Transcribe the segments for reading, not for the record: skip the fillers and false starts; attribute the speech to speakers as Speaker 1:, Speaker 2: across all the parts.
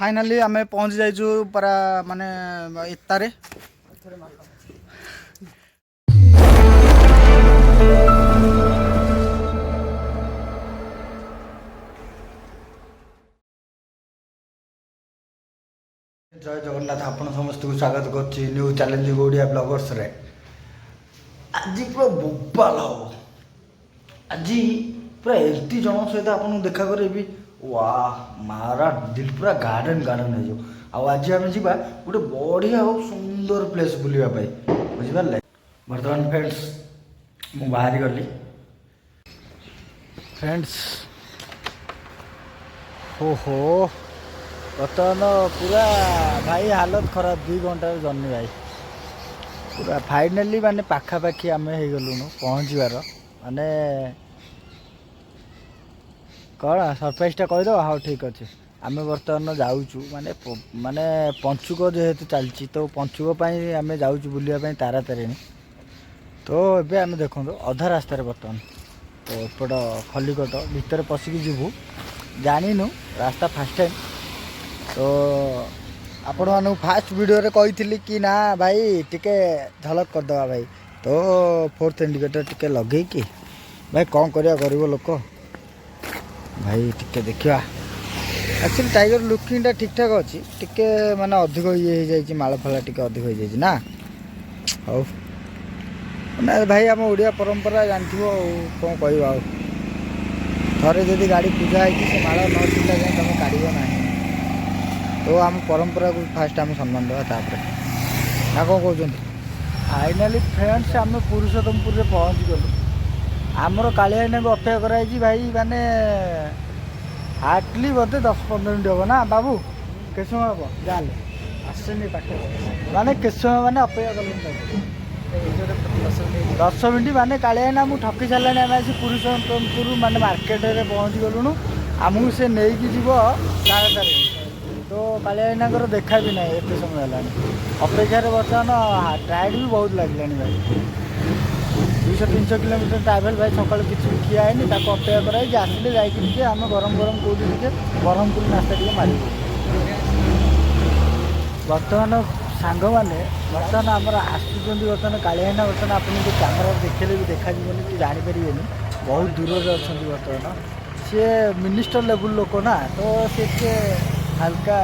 Speaker 1: Finally आम पहुँची जाइचु परा माने इतारे जय जगन्नाथ आपण समस्त को स्वागत करछि न्यू चैलेंजिंग ओडिया ब्लॉगर्स रे। आज पूरा बोबाल हो आज पूरा एमती जन सहित आपन देखा करेबी वाह मारा दिल पूरा गार्डन गार्डन हो आज आम जा गोटे बढ़िया और सुंदर प्लेस बुलवा बुझिपारे। बर्तमान फ्रेंड्स मु बाहरी गली फ्रेंड्स हो बर्तमान पूरा भाई हालत खराब 2 घंटा जर्नी भाई पूरा फाइनाली माने पाखापाखि आम हो गलुनु पहुँचबार माने कौन सरप्राइजटा कहीदे हाँ ठीक अच्छे आम बर्तमान जाऊँ माने माने पंचुक जेहेतु चलती तो पंचुक आम जाऊँ बुलापी तारातारिणी तो ये आम देखो अधा रास्तार बर्तमान तो एपट खलिकट भितर पशिकी जीवु जानिनु रास्ता फास्ट टाइम तो आपण मानू फास्ट वीडियो रे कही कि ना भाई टिके झलक करदे भाई तो 4th इंडिकेटर टिके लगे कि भाई कौन करिया गरीब लोक भाई टिके देखा एक्चुअली टाइगर लुकिंग टा ठीक ठाक अच्छी टिके माने अधिक ये हो जाए मालफाला टिके अधिक हो जाए ना हौ ना भाई आम ओडिया परंपरा जानथि कौन कह थे जदि गाड़ी पूजा है से माल न चिंता जाए तुम काढ़ ना तो आम परंपरा को फास्ट आम सम्मान देवा तापर ना कौन कहते फाइनाली फ्रेंड्स आम पुरुषोत्तमपुर में पहुँच गलु आमर कालिया को अपेक्षा कराई भाई माने हार्डली बोधे 10-15 मिनट हम ना बाबू के समय हम जाले आसनी पाखे माने के समय मैंने अपेक्षा कलु 10 मिनट माने कालिया मुझे ठकी सारे आम आज पुरुषोत्तमपुर माने मार्केट में पहुँच गलुनु आमको से नहीं कि जीव तारातारिणी तो कालिया देखा भी ना एत समय है अपेक्षार बर्तमान टायर्ड भी बहुत लगे भाई 200-300 किलोमीटर ट्रावेल भाई सकाल किसी भी खिया है अपेक्षा कराई आसिले जाइए आम गरम गरम कौटी ब्रह्मपुर नास्ता टे मार बर्तमान सांग मैंने बर्तमान आमर आसुँच बर्तमान कालिया बर्तमान आपको कैमेरा देखले भी देखा कि जापर बहुत दूर से अच्छा बर्तमान सी मिनिस्टर लेवल लोक ना तो सी हल्का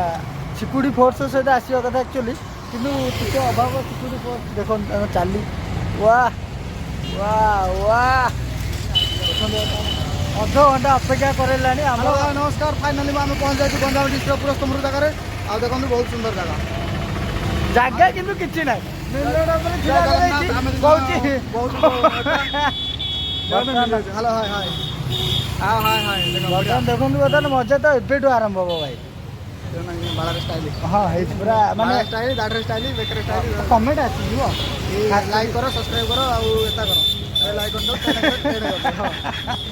Speaker 1: सिक्यूरीटी फोर्स सहित आसवा कथा एक्चुअली किंतु टिके अभाव सिक्यूरीटी फोर्स देख चली वाह वाह वाह अध घंटा अपेक्षा करेला नमस्कार फाइनाली आम पहुँच जाए गंजाम डिस्ट्रिक्ट पुरस्तमपुर जगह आ देखो बहुत सुंदर जगह जगह किंतु किसी ना देखो बर्तमान मजा तो एबेठू आरंभ हम भाई हाँ पूरा माने स्टाइल दाढ़ी स्टाइल बेकर स्टाइल कमेंट आसीबो लाइक करो सब्सक्राइब करो आउ एता करो लाइक कर दो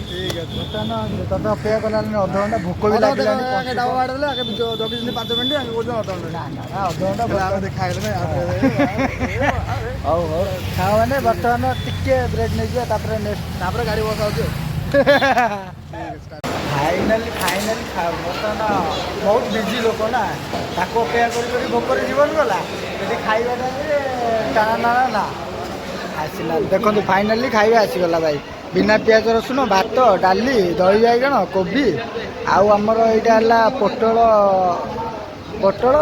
Speaker 1: ठीक है बर्तमान तो अपेक्षा कला अध घंटा भूख भी लागला डावा बाड़ले आगे जगी 5 मिनिट आगे बोल अध घंटा ना अध घंटा बोला देखा गेले हाउ हाउ खा माने बर्तमान टिके ब्रेक नै जे तापर नेक्स्ट तापर गाड़ी बस आउछ फाइनाली बर्तमान बहुत बिजी लोक ना ताको अपेक्षा कर भोकर जीवन गला ये खाଇବା टाइम ना आसला देखो फाइनाली खाଇବା आसीगला भाई बिना प्याज रसुण भात डाली दही बाइगण कोबी आउ आमर यहाँ पोटल पोटल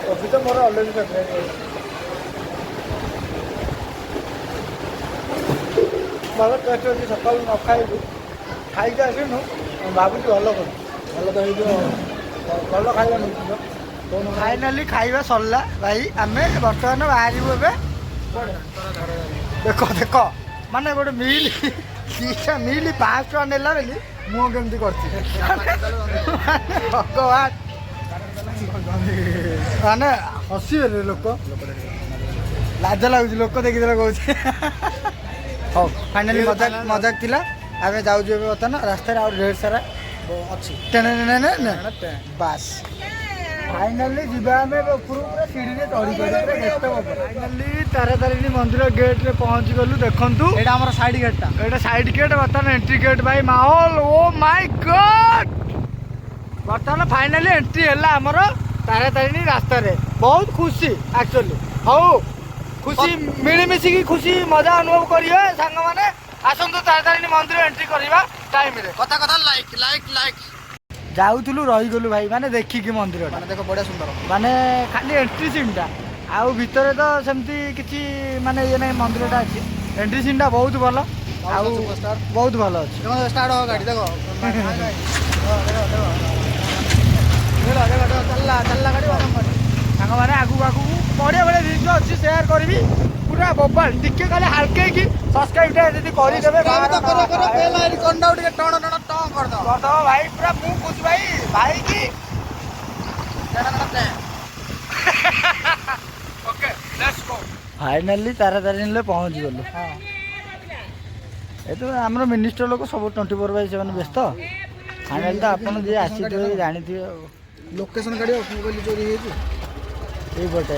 Speaker 1: कॉफी तो मोर अलरेडी फेवरेट भल टेस्ट अच्छी सकाल न खाइलु खाई आसनु भावुँ भल कर भल तो भल खाଇବା मिलता फाइनाली खाଇବା सरला भाई आम बर्तमान बाहर देख देख माने गोटे मिल मिल 500 टका नेला बेली मुँह केमती कर भगवान माने हसीबे लोक लाज लगुच लोक देखीदेला कौन हाँ फाइनाली मजाक मजाक थिला आम जाऊँ बर्तमान रास्तार ढेर सारा अच्छी बास फाइनाली जीवा आम पूरा सीढ़ी चढ़ी फाइनाली तारातारिणी मंदिर गेट रे पहुंची गलु देखंतु
Speaker 2: एटा हमर साइड गेटटा
Speaker 1: एटा साइड गेट बर्तमान एंट्री गेट भाई माहौल ओ माय गॉड बर्तमान फाइनाली एंट्री हैला हमर तारातारिणी रास्ता रे बहुत खुशी एक्चुअली हौ खुशी मिलमिशी की खुशी मजा अनुभव करियो सांग माने आसंतु तारातारिणी मंदिर एंट्री करबा टाइम रे
Speaker 2: कथा कथा लाइक लाइक लाइक
Speaker 1: जाऊलु रही गलु भाई माने देखिकी मंदिर
Speaker 2: माने देखो बढ़िया सुंदर
Speaker 1: माने खाली एंट्री सीनटा आउ भितर तो सेमती किछि माने ये नहीं मंदिरटा अछि एंट्री सीनटा बहुत भलो आउ बहुत भलो अछि
Speaker 2: देखो स्टार्ट हो गाड़ी देखो देखो चलला चलला गाड़ी
Speaker 1: सांग माने आगु आगु बढ़िया बढ़िया जिनिस अच्छी शेयर करबी पूरा बोबाल टिके खाली हल्के की सब्सक्राइब टा यदि करि देबे
Speaker 2: तो करो करो बेल आइकन डाउन के टण टण टण कर दो
Speaker 1: भाई पूरा मु खुश भाई की okay let's go finally Taratarini ले पहुंच गलो हां ए तो हमरो मिनिस्टर लोक सब 24 भाई से व्यस्त फाइनली तो आपन जे आसी दिए जानि दिए
Speaker 2: लोकेशन गाड़ी मोबाइल चोरी हेची
Speaker 1: ये बटे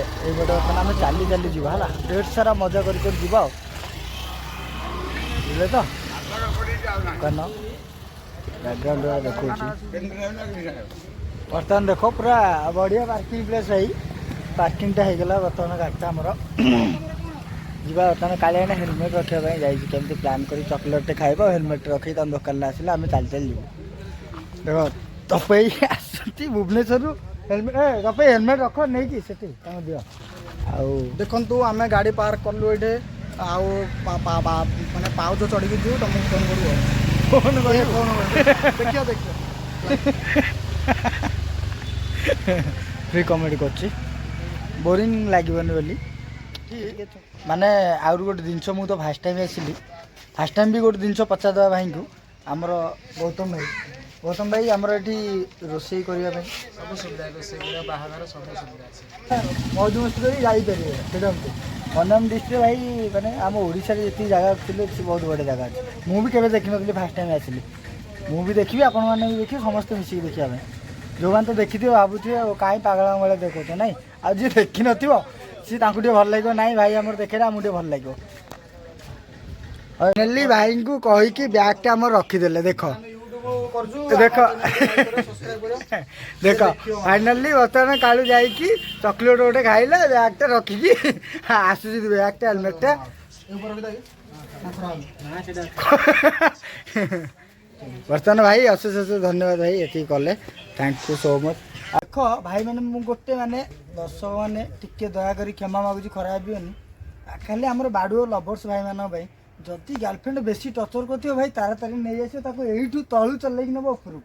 Speaker 1: आम चली चली जीवा है ढेर सारा मजा कर जीवा बुझे तो कन बैकग्राउंड देखो बर्तमान देख पूरा बढ़िया पार्किंग प्लेस भाई पार्किंग टा होगला बर्तमान गाड़ी आमर जीवा बर्तमान काले हेलमेट रखापी जामती प्लान कर चॉकलेट खाइब हेलमेट रखी तुम दुकान आसिला आम चली चली जीव देख तपई आसती भुवनेश्वर हेलमेट तपई हेलमेट रख नहीं कि सेठी दियो आउ
Speaker 2: देखंतु आमे गाड़ी पार्क करलु एठे आउ माने पाउच चढ़ी जीव तुमको फोन करू
Speaker 1: फोन कर
Speaker 2: देखियो देखियो
Speaker 1: फ्री कमेडी कर बोरिंग लगे बोली माने आउर गोटे जिनस मु तो फास्ट टाइम आसिली फास्ट टाइम भी गोटे जिनस पचारदेवा भाई को आमर गौतम भाई आमर ये रोषे करने
Speaker 2: सब सुविधा रोषे बाहागर सब सुविधा
Speaker 1: मौज मस्ती कर जापर फ्रीडम गंजाम डिस्ट्रिक्ट भाई माने आम ओडिशा रे जति जगह थी बहुत बड़े जगह अच्छे मुझे केवे देखी नी फास्ट टाइम आसिली मुझे देखी आपण मैंने भी देखिए समस्त मिसिक देखा जो मैंने तो देखी भावुए कहीं पागल भाई देखो ना आज जी देखी नी सी भल लगे ना भाई आम देखे आमको भल लगे फाइनाली भाई को कहीकि बैगटा आम रखीदे देख देख देख फाइनाली बर्तमान कालू जा चॉकलेट गोटे खाइला बैगटा रखिकी आसूसी बैगटा हेलमेटा बर्तमान भाई अशेष अशेष धन्यवाद भाई ये कले थैंक यू सो मच देख भाई मैंने गोटे माने दर्शक मैंने टिके दयाक क्षमा मागुची खराब भी खाली आम बाड़ुओ लवर्स भाई मान जदि गर्लफ्रेंड बेसी टर्चर कर भाई तारातारिणी नहीं आस यू तलू चलैक नब उपरको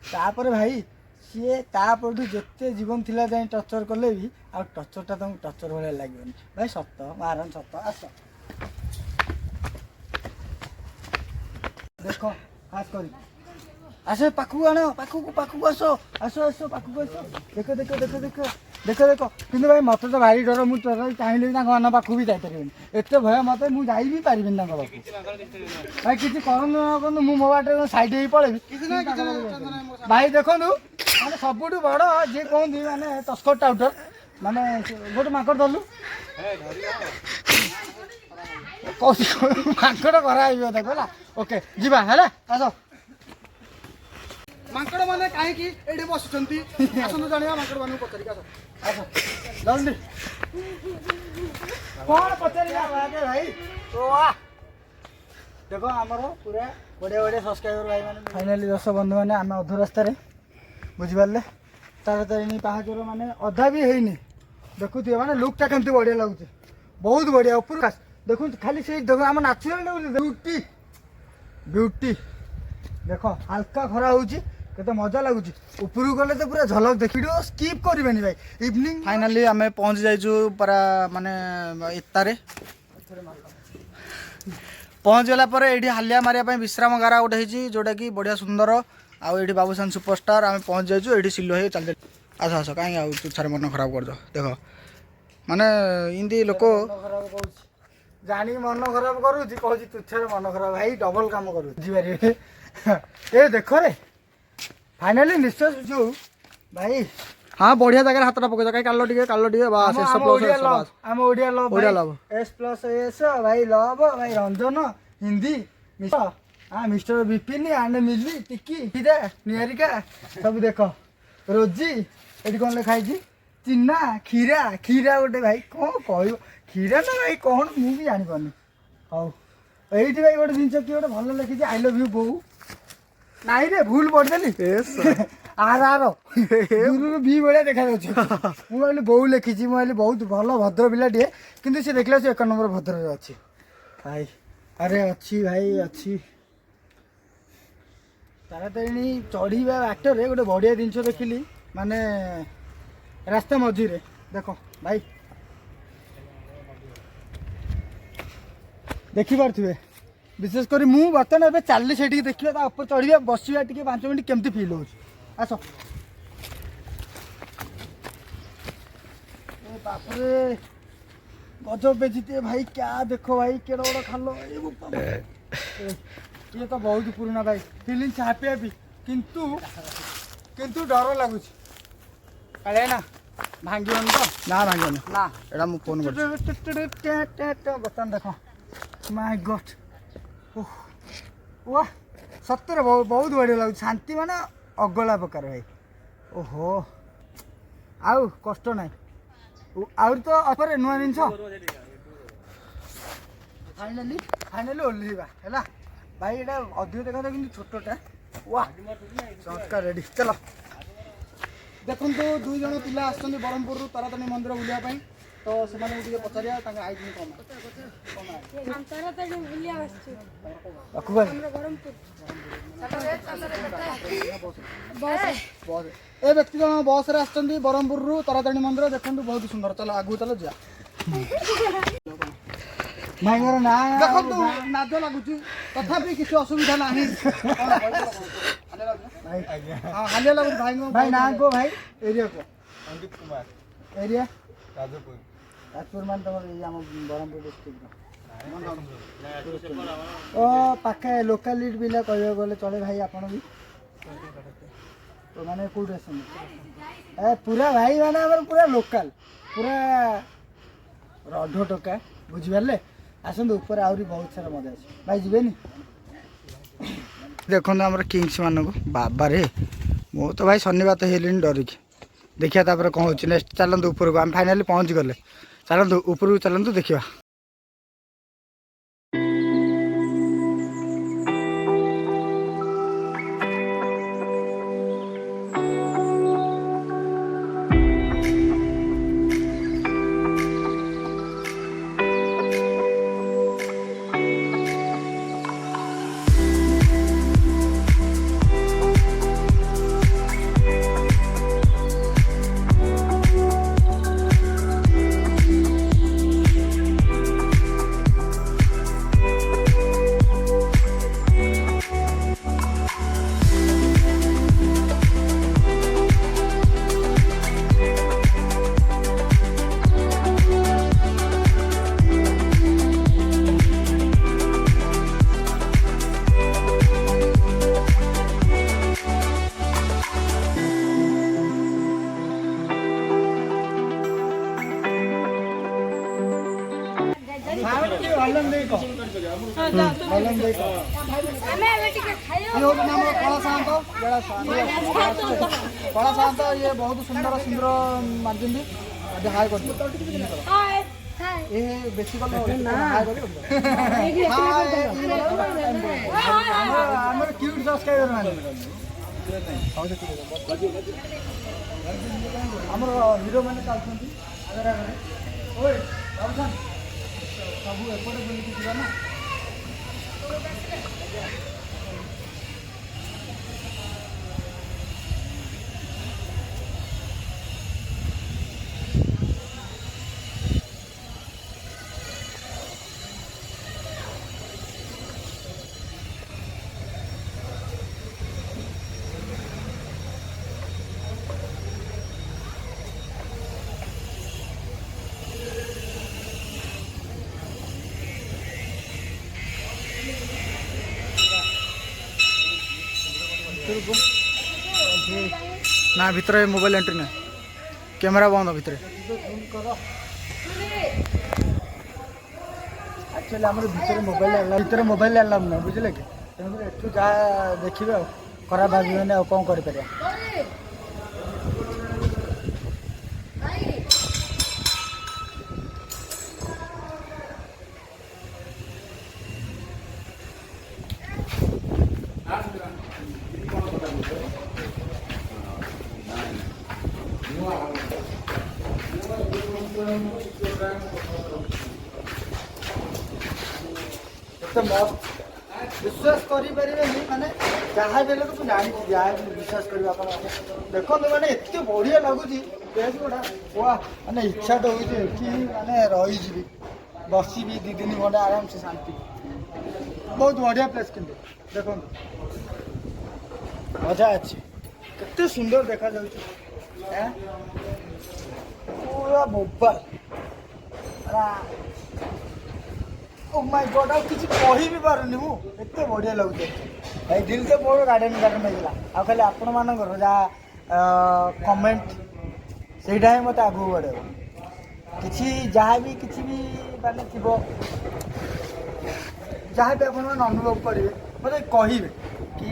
Speaker 1: तापर भाई सी तापर जिते जीवन थिला जाए टर्चर कले भी आ टर्चरटा तुमको टर्चर भाई लगे भाई सत मारन सत आस देख खास कर आस पाखु आण पाखु आस आस आस पाखु आस देख देख देख देख देख देख कि भाई मत तो भारी डर मुझे चाहिए मान पाखु भी जापर एत भय मत मुझे भी पारि पाखु भाई किसी कर मो बाटे सैड हो पड़ेबी भाई देखो मैंने सबुठ बड़ जी कहती मैंने तस्कर टाउटर माने गोटे माकड़ धरलु माकड़ कराइब देखा ओके जीवा है आस
Speaker 2: मांकड़ माने काहे एडे बसुचंती आसनु जानिया मांकड़ मानु पचरी आस
Speaker 1: आस जल्दी कौन पचरिया भाई तो आ देखो आमर पूरा बढ़िया बढ़िया सब्सक्राइबर भाई मैंने फाइनाली दर्शक बंधु मैंने आम अध रास्त बुझिपारे तारातारिणी पहाचर माने अधा भी है देखुए माने लुकटा केमती बढ़िया लगुच बहुत बढ़िया ऊपर देखो खाली से देखो आम नाचुराल ब्यूटी ब्यूटी देख हल्का खरा होची केते मजा लगुच ऊपर गले तो पूरा झलक देख वीडियो स्किप करेनि भाई इवनिंग
Speaker 2: फाइनाली आमे पहुंच जाइछु पूरा माने इतारे पहुंच गला पर एठी हालिया मारिया विश्राम गारा गोटे होती जोटा कि बढ़िया सुंदर आउ एठी बाबूसान सुपरस्टार आमे पहुंच जाइछु एठी सिलो हे चल आस आस कहीं आउ तुछारे मन खराब कर दो देख माने इंदी लोक
Speaker 1: जानी मन खराब करूची कहूँ तुच्छारे मन खराब भाई डबल काम करू बुझिपारे ए देख रे फाइनाली निश्चय जो भाई
Speaker 2: हाँ बढ़िया जगह हाथटा पकड़ कहीं काल टे बास एस प्लस बास
Speaker 1: आम Odia love
Speaker 2: Odia love
Speaker 1: S plus S भाई लव भाई रंजन हिंदी मिस्टर विपिन एंड मिली टिकी निहारिका सब देख रोजी ये कौन लिखाई चिन्ना खीरा खीरा गोटे भाई कौन कह खीरा ना भाई कौन मुझे जापार हौ ये भाई गोटे जिन किए गोटे भल लिखी आई लव यू बो नाई रे भूल पढ़देली आर आर दूर बी भाया देखा मुझे बोऊ लिखी मुझे बहुत भल भद्र पिलाटे कि सी देखला से 1 नंबर भद्र अच्छी भाई अरे अच्छी भाई अच्छी तारातारिणी चढ़ा बाटर गोटे बढ़िया जिनस देखिली माने रास्ता मझीरे देख भाई देखिपे विशेष कर मु बर्तमान चलली से देखिए ऊपर चढ़ा बसवा टे 5 मिनट केमती फिल हो आस बापरे गजब बेचते भाई क्या देखो भाई केड़ा बड़ा खालो ये तो बहुत पुराना भाई फिलिंग्स हैप्पी हैप्पी किंतु किंतु डर लगुच अरे ना भांगन तो ना भांगन ना एटा मु फोन कर बर्तमान देखो माय गॉड वाह सत्तर बहुत बढ़िया लगुच शांति माने अगला प्रकार भाई ओहो आउ कष्ट ना आउर तो अपर नुआ जिनस फाइनाली फाइनाली ओल्लैवा है भाई ये अधिक देखा कि छोटा वाह चमत्कार रेडी चलो देखो दुई जन पिला आसुच्च ब्रह्मपुर तारातारिणी मंदिर बुलायापी तो से पचारिया आई ए व्यक्ति जन बस रे ब्रह्मपुर तारातारिणी मंदिर देखो बहुत सुंदर चलो आगू चलो जा भाई मोर ना देखो नाज लगुच तथापि किसी असुविधा ना हालिया लगुच भाई भाई ना को भाई एरिया को अंकित कुमार एरिया राजपुर राजपुर मान तुम ब्रह्मपुर डिस्ट्रिक्ट ओ पाखे लोकालिटी पिला कह गले चले भाई आपन भी तो माने कोड ए पूरा भाई माने पूरा लोकल पूरा रढ़ टोका बुझिपारे आसतु ऊपर आहरी बहुत सारा मजा अच्छे भाई जीवेनि देखो आम किंग्स मान को बाबा रे मु तो भाई शनिवार तो हेलिनी डरिकी देखिए तापर कौन हो नेक्स्ट चलतु ऊपर को आम फाइनाली पहुँच गले चलतु ऊपर को चलतु देखा कला सात ये बहुत सुंदर सुंदर मार्जिन हाय कर ये बेसी कल हाय क्यूट सब्सक्राइबर मान आमर हीरो मैंने चलती सब एपटे बुलिकी जा ना ना भीतर मोबाइल एंट्री ना
Speaker 2: कैमरा बंद भितर
Speaker 1: एक्चुअली आम भितर मोबाइल अलाउ ना बुझे कि तेणुक एठू जहाँ देखिए खराब भाविबेनि आ कौन कर मस्त विश्वास करें माने जहाँ भी तो जानी जहाँ भी विश्वास कर देखो मैंने एत बढ़िया लगुच प्लेस गुड़ा वाह माने इच्छा तो होती माने रही बस भी 2-3 घंटा आराम से शांति बहुत बढ़िया प्लेस कि देखो मजा अच्छी केते सुंदर देखा जाए पूरा मोबाइल ओ माय गॉड आ किसी कहि भी पारुनी मु एते बढ़िया लगुचे भाई दिल से मोर गार्डन लगला आ खाली आपण मानकर जा कमेंट सेटा ही मत आगु बढ़े किसी जहाँ भी किसी भी माने थी जहाँ भी आपण अनुभव करेंगे मत कहे कि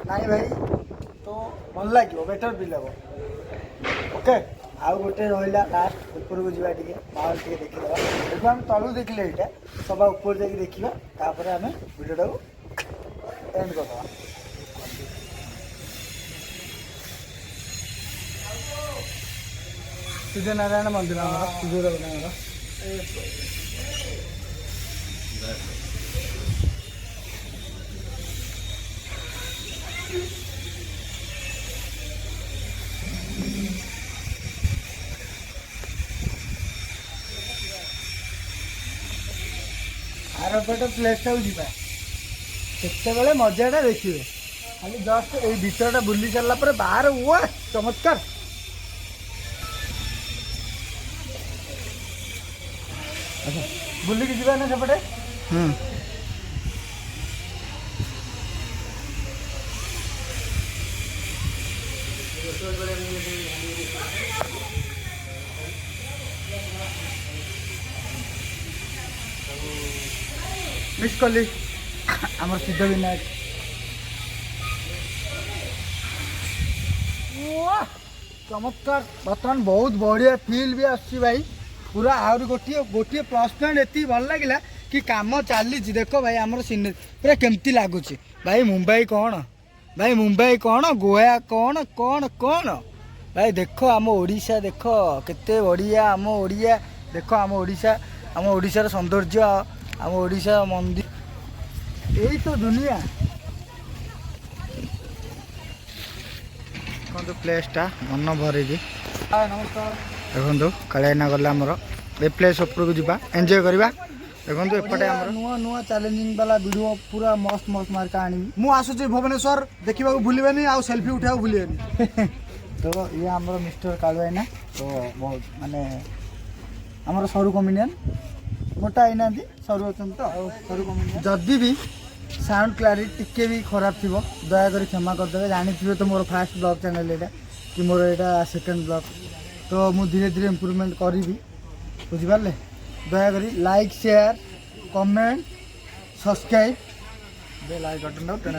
Speaker 1: नाई भाई तो भल लगे बेटर फील हे ओके आउ गोटे रहा लास्ट ऊपर को जावा माहौल टे देखीदा देखो आम तलू देखले यहाँ सभा ऊपर जाकि देखा तापर आम भिडियो एंड करदे सूर्यनारायण मंदिर सूर्य आरपटे प्लेस जाते मजाटा देखिए खाली जस्ट ये भीतरटा बुली सारा पर बाहर हुआ चमत्कार बुलिकी जावा ना सेपटे मिस कली आमर सिद्ध विनायक चमत्कार बर्तमान बहुत बढ़िया फील भी आसी भाई पूरा आहरी गोटे गोटे प्लस पॉइंट एति भल लगे कि काम चली देखो भाई आमर सीनरी पूरा केमती लगुच भाई मुंबई कौन गोवा कौन कौन कौन भाई देखो आम ओडिशा देखो केते बढ़िया आम ओडिया देखो आम ओडिशार सौंदर्य आम ओडिशा मंदिर यही तो दुनिया देखो प्लेसटा मन भर नमस्कार देखो कालियाना गला आमर ए प्लेस उपरको जावा एंजॉय करवा देखो एपटे नुआ नुआ चैलेंजिंग वाला वीडियो पूरा मस्त मस्त मार्का आनी
Speaker 2: मु आसुची भुवनेश्वर देखा भूलेनि आ सेल्फी उठा भूलेनि
Speaker 1: तो ये आमर मिस्टर कालुआईना तो बहुत माने आमर सरू कमेडियन मोटा आई ना सरू अच्छा तो सरू कमेडियन जदि भी साउंड क्लारिटी टिके भी खराब थी दयाकोरी क्षमा करदे जानी तो मोर फास्ट ब्लॉग चैनल यहाँ कि मोर यहाँ सेकेंड ब्लॉग तो मु धीरे धीरे इम्प्रूवमेंट करी बुझिपारे दयाकोरी like share comment subscribe bell icon button